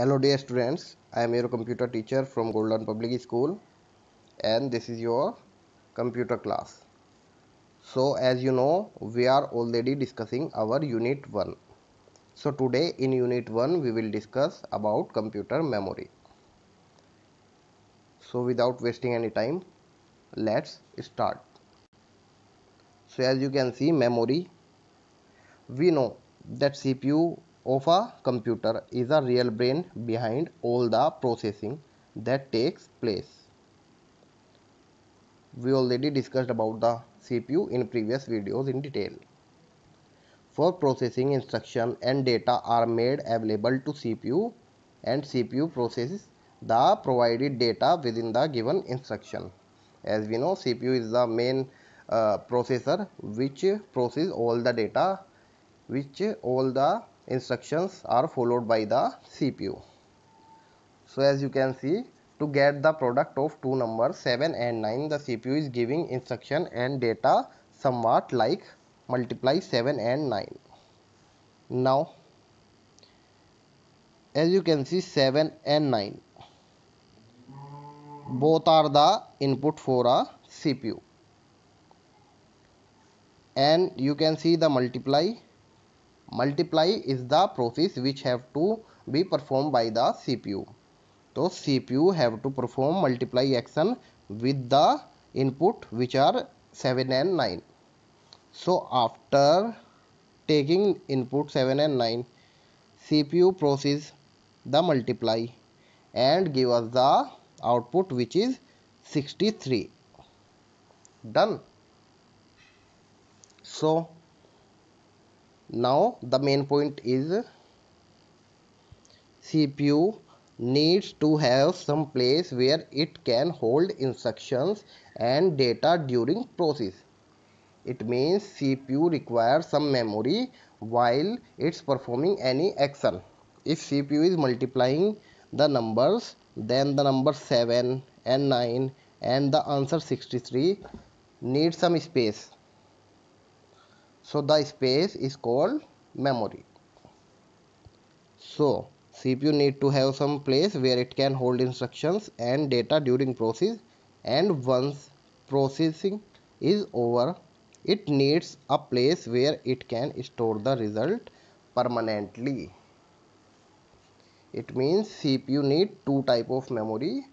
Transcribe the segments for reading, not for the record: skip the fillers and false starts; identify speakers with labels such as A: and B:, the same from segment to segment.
A: Hello dear students, I am your computer teacher from Golden Public School and this is your computer class. So as you know, we are already discussing our unit 1. So today in unit 1 we will discuss about computer memory. So without wasting any time, let's start. So as you can see memory, we know that CPU of a computer is a real brain behind all the processing that takes place. We already discussed about the CPU in previous videos in detail. For processing, instruction and data are made available to CPU and CPU processes the provided data within the given instruction. As we know, CPU is the main processor which processes all the data, which all the instructions are followed by the CPU. So as you can see, to get the product of two numbers 7 and 9, the CPU is giving instruction and data somewhat like multiply 7 and 9. Now as you can see 7 and 9 both are the input for a CPU, and you can see the multiply is the process which have to be performed by the CPU. So CPU have to perform multiply action with the input which are 7 and 9. So after taking input 7 and 9, CPU process the multiply and give us the output which is 63. Done. So now the main point is CPU needs to have some place where it can hold instructions and data during process. It means CPU requires some memory while it's performing any action. If CPU is multiplying the numbers, then the number 7 and 9 and the answer 63 need some space. So the space is called memory. So CPU need to have some place where it can hold instructions and data during process, and once processing is over, it needs a place where it can store the result permanently. It means CPU need two type of memory.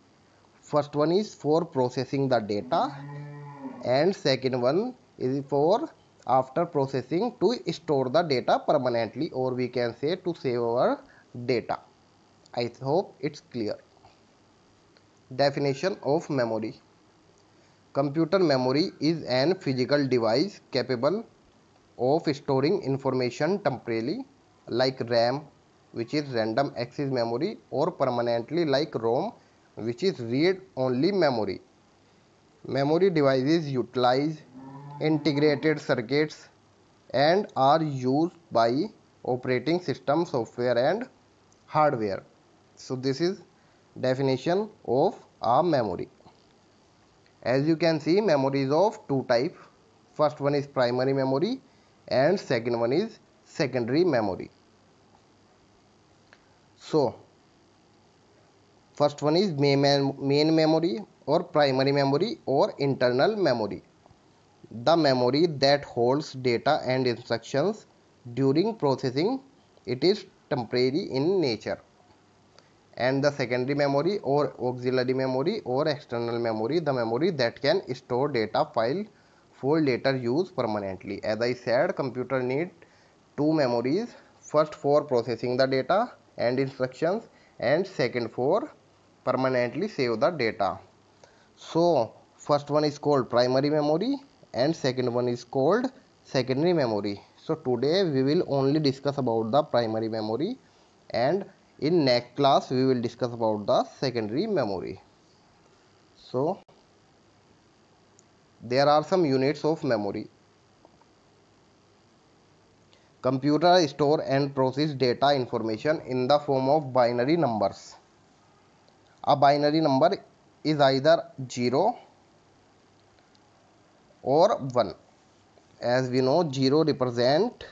A: First one is for processing the data and second one is for after processing to store the data permanently, or we can say to save our data. I hope it's clear. Definition of memory. Computer memory is an physical device capable of storing information temporarily, like RAM, which is random access memory, or permanently like ROM, which is read only memory. Memory devices utilize integrated circuits and are used by operating system software and hardware. So this is definition of a memory. As you can see, memory is of two types. First one is primary memory and second one is secondary memory. So first one is main memory or primary memory or internal memory. The memory that holds data and instructions during processing. It is temporary in nature. And the secondary memory or auxiliary memory or external memory, the memory that can store data file for later use permanently. As I said, computer need two memories, first for processing the data and instructions and second for permanently save the data. So first one is called primary memory and second one is called secondary memory. So today we will only discuss about the primary memory, and in next class we will discuss about the secondary memory. So there are some units of memory. Computer store and process data information in the form of binary numbers. A binary number is either 0 or 1. As we know, 0 represent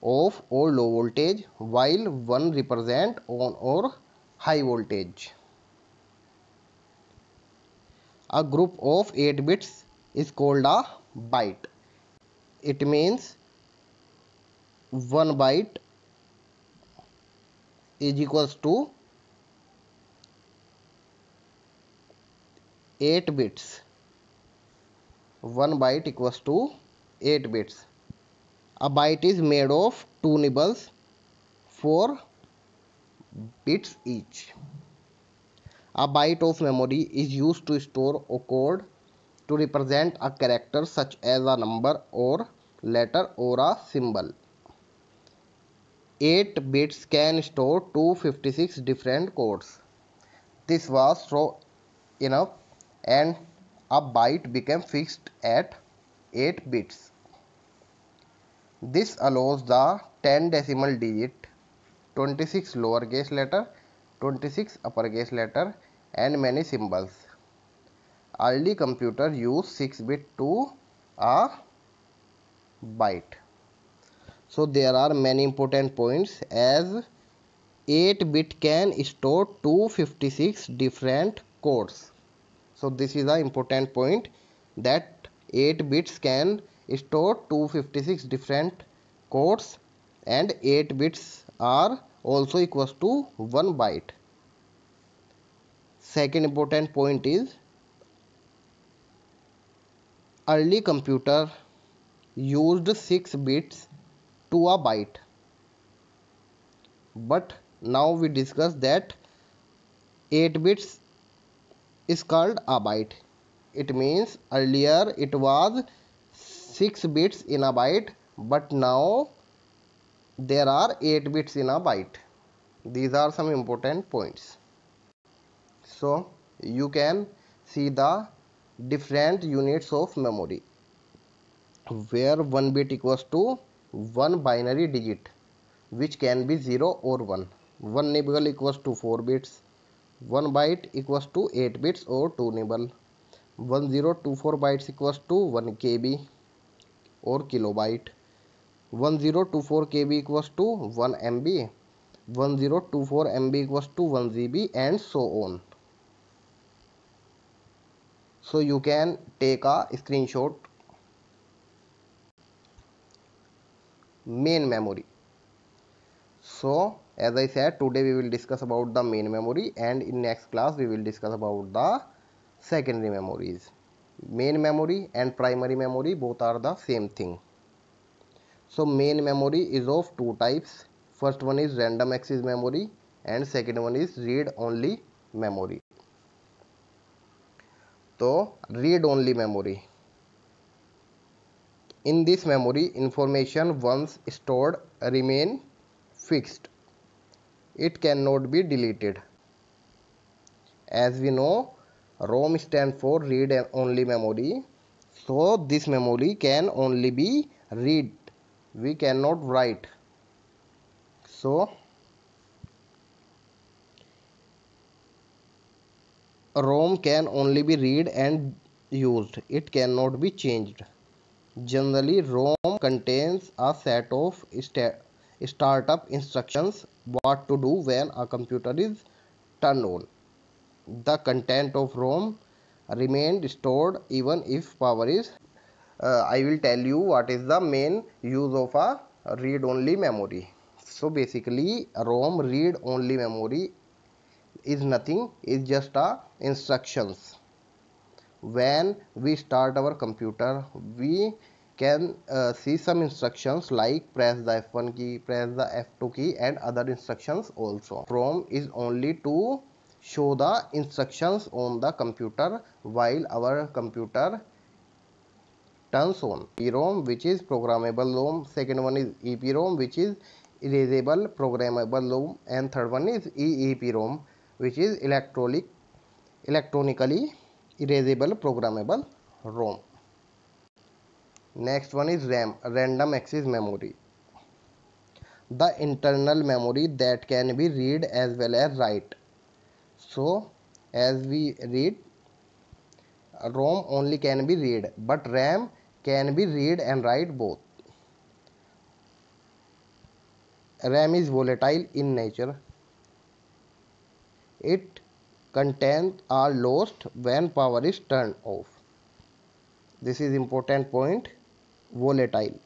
A: off or low voltage while 1 represent on or high voltage. A group of 8 bits is called a byte. It means 1 byte is equals to 8 bits. 1 byte equals to 8 bits. A byte is made of 2 nibbles, 4 bits each. A byte of memory is used to store a code to represent a character such as a number or letter or a symbol. 8 bits can store 256 different codes. This was so enough and a byte became fixed at 8 bits. This allows the 10 decimal digit, 26 lowercase letter, 26 uppercase letter and many symbols. Early computer used 6 bit to a byte. So there are many important points as 8 bit can store 256 different codes. So this is the important point that 8 bits can store 256 different codes and 8 bits are also equals to 1 byte. Second important point is early computer used 6 bits to a byte, but now we discuss that 8 bits is called a byte. It means earlier it was 6 bits in a byte, but now there are 8 bits in a byte. These are some important points. So you can see the different units of memory, where 1 bit equals to 1 binary digit which can be 0 or 1. 1 nibble equals to 4 bits. 1 byte equals to 8 bits or 2 nibble. 1024 bytes equals to 1 KB or kilobyte. 1024 KB equals to 1 MB. 1024 MB equals to 1 GB and so on. So you can take a screenshot. Main memory. So as I said, today we will discuss about the main memory and in next class we will discuss about the secondary memories. Main memory and primary memory both are the same thing. So main memory is of two types. First one is random access memory and second one is read only memory. So read only memory. In this memory, information once stored remain fixed. It cannot be deleted. As we know, ROM stands for read only memory. So this memory can only be read. We cannot write. So ROM can only be read and used. It cannot be changed. Generally, ROM contains a set of startup instructions what to do when a computer is turned on. The content of ROM remained stored even if power is. I will tell you what is the main use of a read-only memory. So basically, ROM read-only memory is nothing, is just a instructions. When we start our computer, we can see some instructions like press the F1 key, press the F2 key and other instructions also. ROM is only to show the instructions on the computer while our computer turns on. EROM, which is programmable ROM, second one is EPROM, which is erasable programmable ROM, and third one is EEPROM, which is electronically erasable programmable ROM. Next one is RAM, random access memory. The internal memory that can be read as well as write. So as we read, ROM only can be read, but RAM can be read and write both. RAM is volatile in nature. It contents are lost when power is turned off. This is important point. Volatile.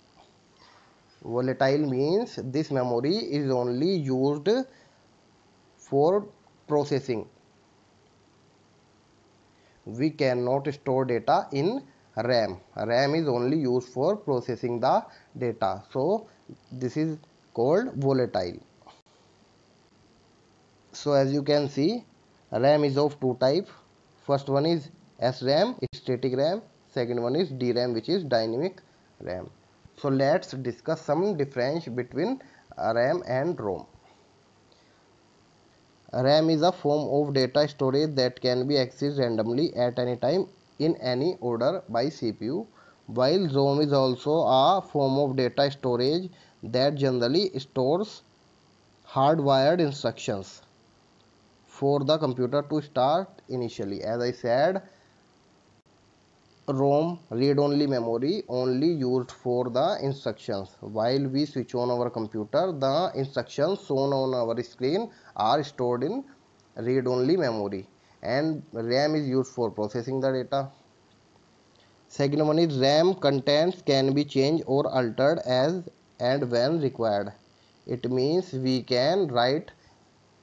A: Volatile means this memory is only used for processing. We cannot store data in RAM. RAM is only used for processing the data. So this is called volatile. So as you can see, RAM is of two types. First one is SRAM, static RAM. Second one is DRAM, which is dynamic RAM. So let's discuss some difference between RAM and ROM. RAM is a form of data storage that can be accessed randomly at any time in any order by CPU, while ROM is also a form of data storage that generally stores hardwired instructions for the computer to start initially. As I said, ROM, read-only memory, only used for the instructions. While we switch on our computer, the instructions shown on our screen are stored in read-only memory, and RAM is used for processing the data. Second one is RAM contents can be changed or altered as and when required. It means we can write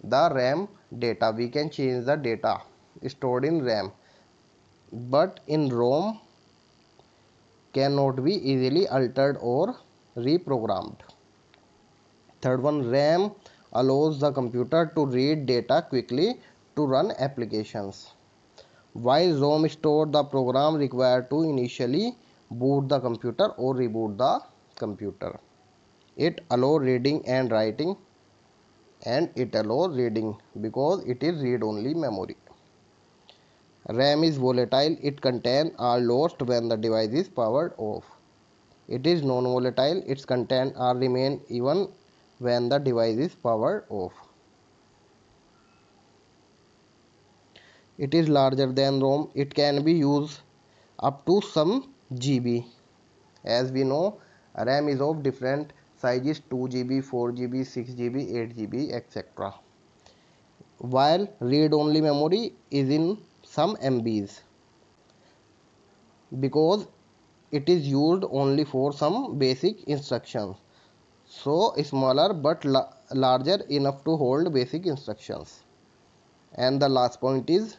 A: the RAM data, we can change the data stored in RAM, but in ROM cannot be easily altered or reprogrammed. Third one, RAM allows the computer to read data quickly to run applications, while ROM stores the program required to initially boot the computer or reboot the computer. It allows reading and writing, and it allows reading because it is read-only memory. RAM is volatile, its contents are lost when the device is powered off. It is non-volatile, its contents are remain even when the device is powered off. It is larger than ROM, it can be used up to some GB. As we know, RAM is of different sizes, 2 GB, 4 GB, 6 GB, 8 GB, etc. While read-only memory is in some MBs because it is used only for some basic instructions. So smaller but larger enough to hold basic instructions. And the last point is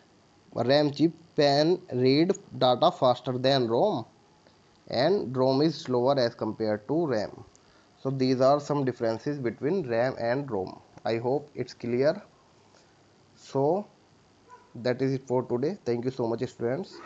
A: RAM chip can read data faster than ROM, and ROM is slower as compared to RAM. So these are some differences between RAM and ROM. I hope it's clear. So that is it for today. Thank you so much, students.